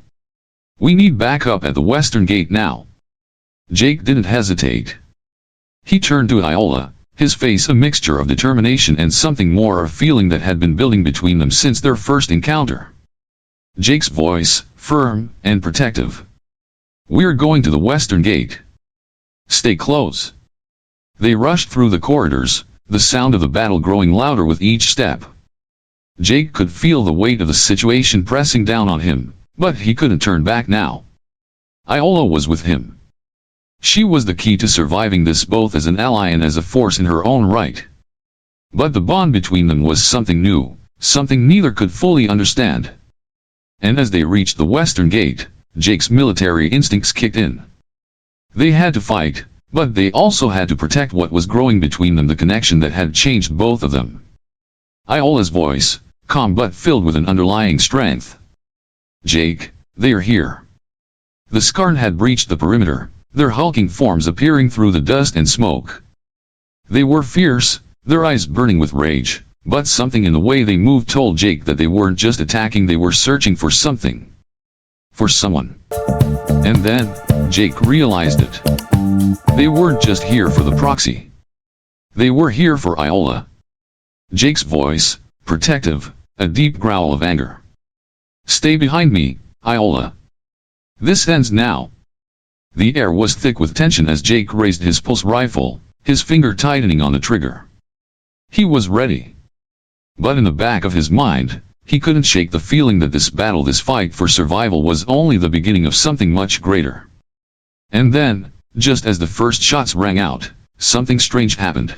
We need backup at the western gate now. Jake didn't hesitate. He turned to Iola, his face a mixture of determination and something more, a feeling that had been building between them since their first encounter. Jake's voice, firm and protective. We're going to the western gate. Stay close. They rushed through the corridors, the sound of the battle growing louder with each step. Jake could feel the weight of the situation pressing down on him, but he couldn't turn back now. Iola was with him. She was the key to surviving this, both as an ally and as a force in her own right. But the bond between them was something new, something neither could fully understand. And as they reached the western gate, Jake's military instincts kicked in. They had to fight, but they also had to protect what was growing between them, the connection that had changed both of them. Iola's voice, calm but filled with an underlying strength. Jake, they are here. The Scarn had breached the perimeter, their hulking forms appearing through the dust and smoke. They were fierce, their eyes burning with rage, but something in the way they moved told Jake that they weren't just attacking, they were searching for something. For someone. And then, Jake realized it. They weren't just here for the proxy. They were here for Iola. Jake's voice, protective, a deep growl of anger. Stay behind me, Iola. This ends now. The air was thick with tension as Jake raised his pulse rifle, his finger tightening on the trigger. He was ready. But in the back of his mind, he couldn't shake the feeling that this battle, this fight for survival, was only the beginning of something much greater. And then, just as the first shots rang out, something strange happened.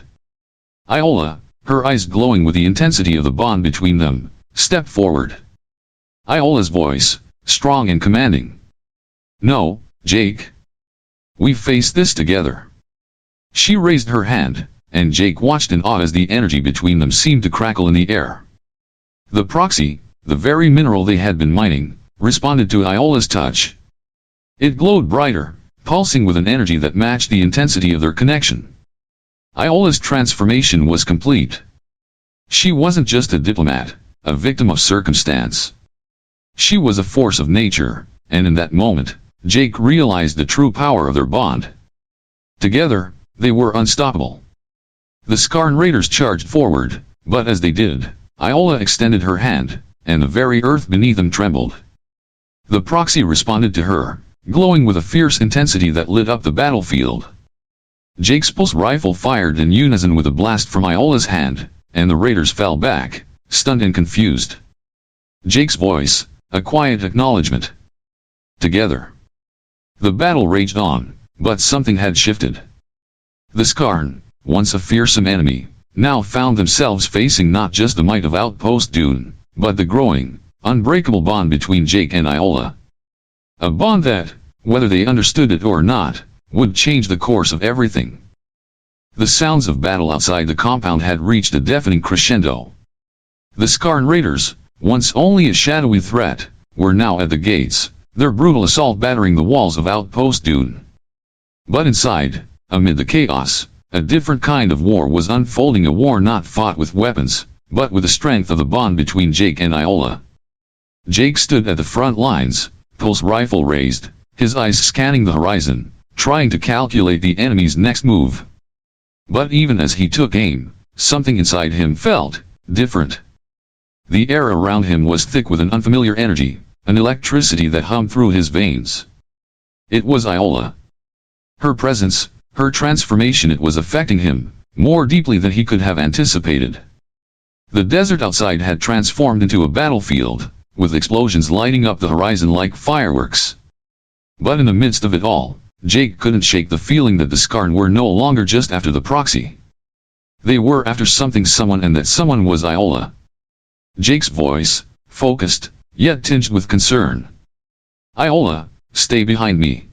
Iola, her eyes glowing with the intensity of the bond between them, stepped forward. Iola's voice, strong and commanding. No, Jake. We face this together. She raised her hand, and Jake watched in awe as the energy between them seemed to crackle in the air. The proxy, the very mineral they had been mining, responded to Iola's touch. It glowed brighter, pulsing with an energy that matched the intensity of their connection. Iola's transformation was complete. She wasn't just a diplomat, a victim of circumstance. She was a force of nature, and in that moment, Jake realized the true power of their bond. Together, they were unstoppable. The Scarn Raiders charged forward, but as they did, Iola extended her hand, and the very earth beneath them trembled. The proxy responded to her, glowing with a fierce intensity that lit up the battlefield. Jake's pulse rifle fired in unison with a blast from Iola's hand, and the Raiders fell back, stunned and confused. Jake's voice, a quiet acknowledgement. Together. The battle raged on, but something had shifted. The Scarn, once a fearsome enemy, now found themselves facing not just the might of Outpost Dune, but the growing, unbreakable bond between Jake and Iola. A bond that, whether they understood it or not, would change the course of everything. The sounds of battle outside the compound had reached a deafening crescendo. The Scarn Raiders, once only a shadowy threat, were now at the gates, their brutal assault battering the walls of Outpost Dune. But inside, amid the chaos, a different kind of war was unfolding, a war not fought with weapons, but with the strength of the bond between Jake and Iola. Jake stood at the front lines, pulse rifle raised, his eyes scanning the horizon, trying to calculate the enemy's next move. But even as he took aim, something inside him felt different. The air around him was thick with an unfamiliar energy, an electricity that hummed through his veins. It was Iola. Her presence, her transformation, it was affecting him, more deeply than he could have anticipated. The desert outside had transformed into a battlefield, with explosions lighting up the horizon like fireworks. But in the midst of it all, Jake couldn't shake the feeling that the Scarn were no longer just after the Proxi. They were after something, someone, and that someone was Iola. Jake's voice, focused, yet tinged with concern. "Iola, stay behind me.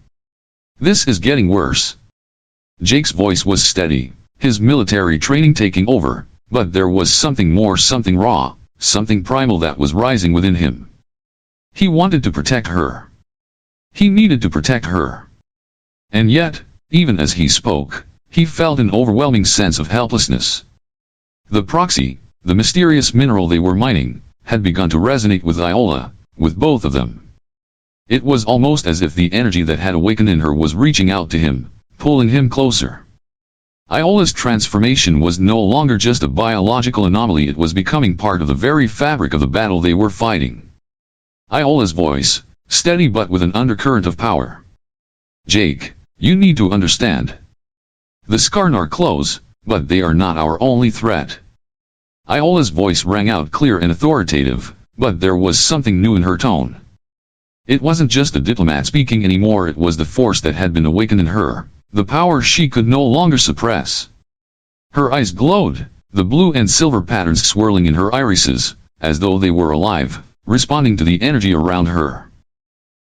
This is getting worse." Jake's voice was steady, his military training taking over, but there was something more, something raw, something primal that was rising within him. He wanted to protect her. He needed to protect her. And yet, even as he spoke, he felt an overwhelming sense of helplessness. The Proxi, the mysterious mineral they were mining, had begun to resonate with Iola, with both of them. It was almost as if the energy that had awakened in her was reaching out to him, pulling him closer. Iola's transformation was no longer just a biological anomaly, it was becoming part of the very fabric of the battle they were fighting. Iola's voice, steady but with an undercurrent of power. "Jake, you need to understand. The Scarn are close, but they are not our only threat." Iola's voice rang out clear and authoritative, but there was something new in her tone. It wasn't just a diplomat speaking anymore, it was the force that had been awakened in her, the power she could no longer suppress. Her eyes glowed, the blue and silver patterns swirling in her irises, as though they were alive, responding to the energy around her.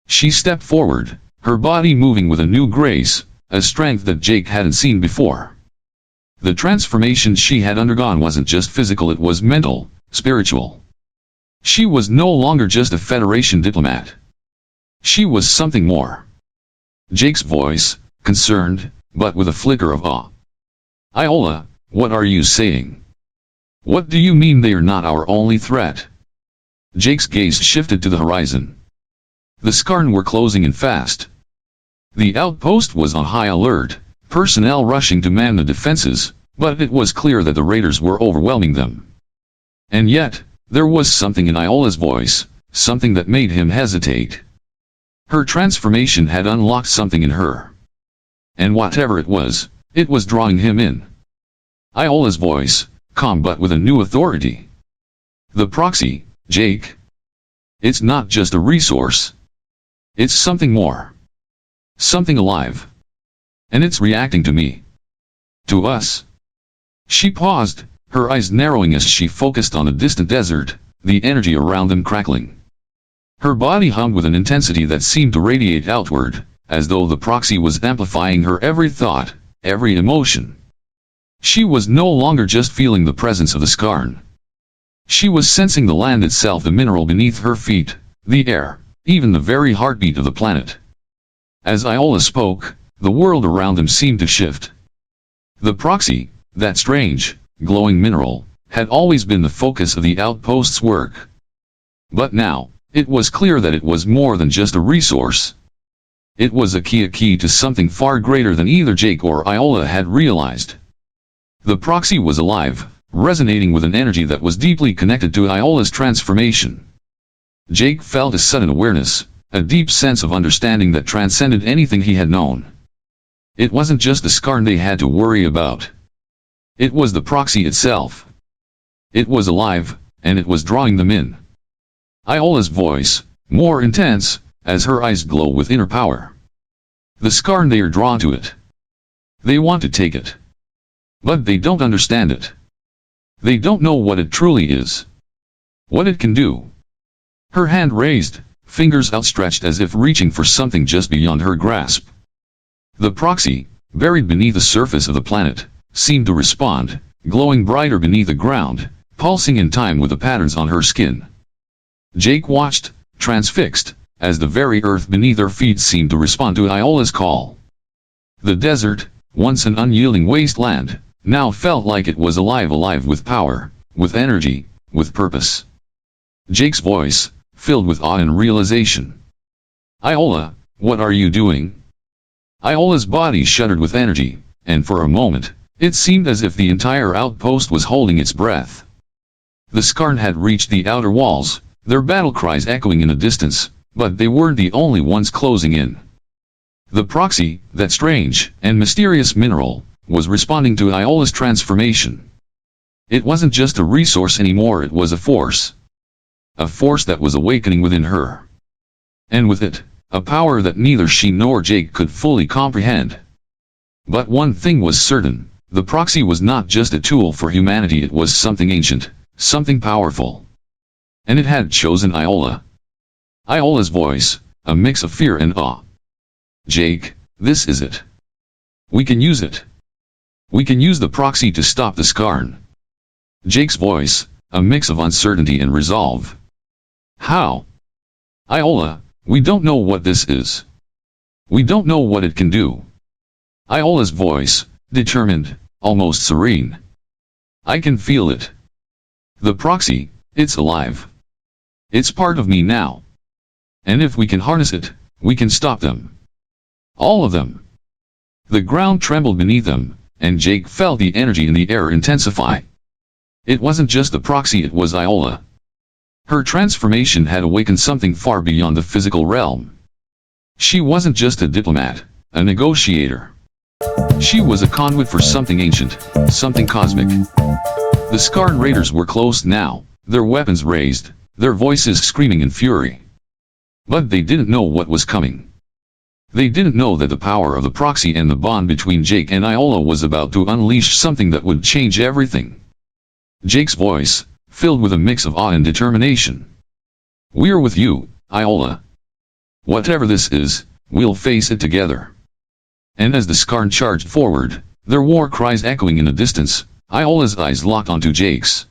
She stepped forward, her body moving with a new grace, a strength that Jake hadn't seen before. The transformation she had undergone wasn't just physical, it was mental, spiritual. She was no longer just a Federation diplomat. She was something more. Jake's voice, concerned, but with a flicker of awe. "Iola, what are you saying? What do you mean they are not our only threat?" Jake's gaze shifted to the horizon. The Scarn were closing in fast. The outpost was on high alert, personnel rushing to man the defenses, but it was clear that the raiders were overwhelming them. And yet, there was something in Iola's voice, something that made him hesitate. Her transformation had unlocked something in her. And whatever it was drawing him in. Iola's voice, calm but with a new authority. "The Proxi, Jake. It's not just a resource. It's something more. Something alive. And it's reacting to me. To us." She paused, her eyes narrowing as she focused on the distant desert, the energy around them crackling. Her body hummed with an intensity that seemed to radiate outward, as though the Proxi was amplifying her every thought, every emotion. She was no longer just feeling the presence of the Scarn. She was sensing the land itself, the mineral beneath her feet, the air, even the very heartbeat of the planet. As Iola spoke, the world around them seemed to shift. The Proxi, that strange, glowing mineral, had always been the focus of the outpost's work. But now, it was clear that it was more than just a resource. It was a key to something far greater than either Jake or Iola had realized. The Proxi was alive, resonating with an energy that was deeply connected to Iola's transformation. Jake felt a sudden awareness, a deep sense of understanding that transcended anything he had known. It wasn't just the Scarn they had to worry about. It was the Proxi itself. It was alive, and it was drawing them in. Iola's voice, more intense, as her eyes glow with inner power. "The Scarn, they are drawn to it. They want to take it. But they don't understand it. They don't know what it truly is. What it can do. Her hand raised, fingers outstretched as if reaching for something just beyond her grasp. The Proxi, buried beneath the surface of the planet, seemed to respond, glowing brighter beneath the ground, pulsing in time with the patterns on her skin. Jake watched, transfixed, as the very earth beneath her feet seemed to respond to Iola's call. The desert, once an unyielding wasteland, now felt like it was alive with power, with energy, with purpose. Jake's voice, filled with awe and realization. "Iola, what are you doing?" Iola's body shuddered with energy, and for a moment, it seemed as if the entire outpost was holding its breath. The Scarn had reached the outer walls, their battle cries echoing in the distance, but they weren't the only ones closing in. The Proxi, that strange and mysterious mineral, was responding to Iola's transformation. It wasn't just a resource anymore, it was a force. A force that was awakening within her. And with it, a power that neither she nor Jake could fully comprehend. But one thing was certain, the Proxi was not just a tool for humanity, it was something ancient, something powerful. And it had chosen Iola. Iola's voice, a mix of fear and awe. "Jake, this is it. We can use it. We can use the Proxi to stop the Scarn." Jake's voice, a mix of uncertainty and resolve. "How?" "Iola, we don't know what this is. We don't know what it can do." Iola's voice, determined, almost serene. "I can feel it. The Proxi, it's alive. It's part of me now. And if we can harness it, we can stop them. All of them." The ground trembled beneath them, and Jake felt the energy in the air intensify. It wasn't just the Proxi, it was Iola. Her transformation had awakened something far beyond the physical realm. She wasn't just a diplomat, a negotiator. She was a conduit for something ancient, something cosmic. The Scarn Raiders were close now, their weapons raised, their voices screaming in fury. But they didn't know what was coming. They didn't know that the power of the Proxi and the bond between Jake and Iola was about to unleash something that would change everything. Jake's voice, filled with a mix of awe and determination. "We're with you, Iola. Whatever this is, we'll face it together." And as the Scarn charged forward, their war cries echoing in the distance, Iola's eyes locked onto Jake's.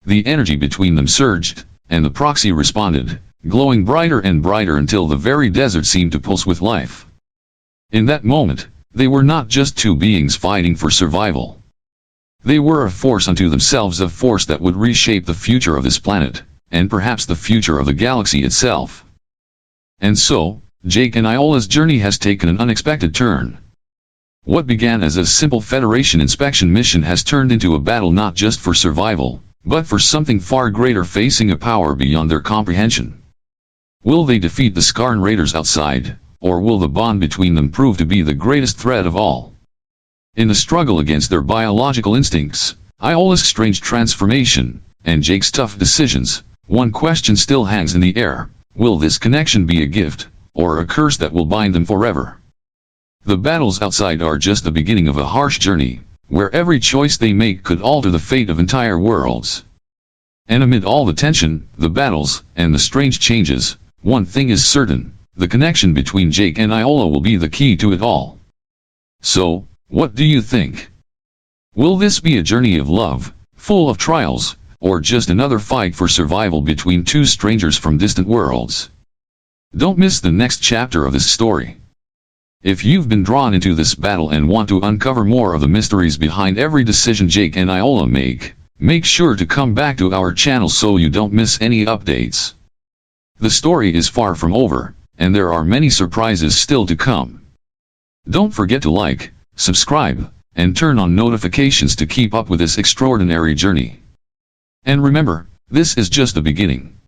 The energy between them surged, and the Proxi responded, glowing brighter and brighter until the very desert seemed to pulse with life. In that moment, they were not just two beings fighting for survival. They were a force unto themselves, a force that would reshape the future of this planet, and perhaps the future of the galaxy itself. And so, Jake and Iola's journey has taken an unexpected turn. What began as a simple Federation inspection mission has turned into a battle not just for survival, but for something far greater, facing a power beyond their comprehension. Will they defeat the Scarn Raiders outside, or will the bond between them prove to be the greatest threat of all? In the struggle against their biological instincts, Iola's strange transformation, and Jake's tough decisions, one question still hangs in the air: will this connection be a gift, or a curse that will bind them forever? The battles outside are just the beginning of a harsh journey, where every choice they make could alter the fate of entire worlds. And amid all the tension, the battles, and the strange changes, one thing is certain: the connection between Jake and Iola will be the key to it all. So, what do you think? Will this be a journey of love, full of trials, or just another fight for survival between two strangers from distant worlds? Don't miss the next chapter of this story. If you've been drawn into this battle and want to uncover more of the mysteries behind every decision Jake and Iola make sure to come back to our channel so you don't miss any updates. The story is far from over, and there are many surprises still to come. Don't forget to like, subscribe, and turn on notifications to keep up with this extraordinary journey. And remember, this is just the beginning.